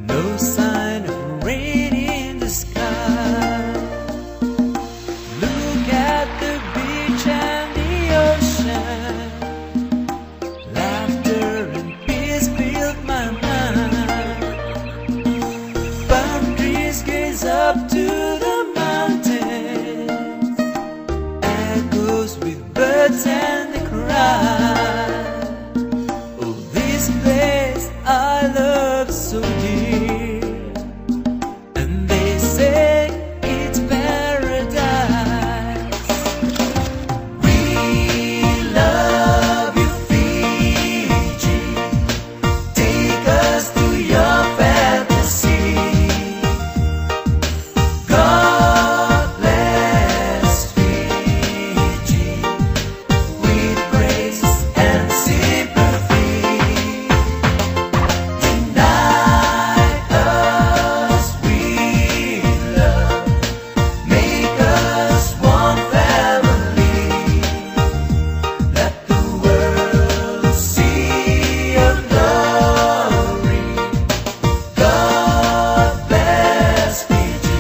No sign of rain in the sky. Look at the beach and the ocean. Laughter and peace filled my mind. Palm trees gaze up to the mountains. Echoes with birds and the cry. Oh, this place I love so dear. And they say it's paradise. We love you, Fiji. Take us to your fantasy. God bless Fiji with grace and sympathy. Unite us with love. Make us one family. Let the world see your glory. God bless Fiji.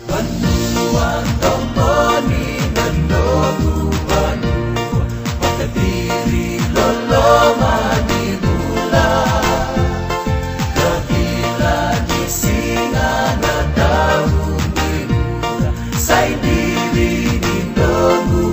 Banua Domo ni nanogu banua. Wakadiri lolo manirula. Kabila ni singa na daun birura. Saidiri ni ndogu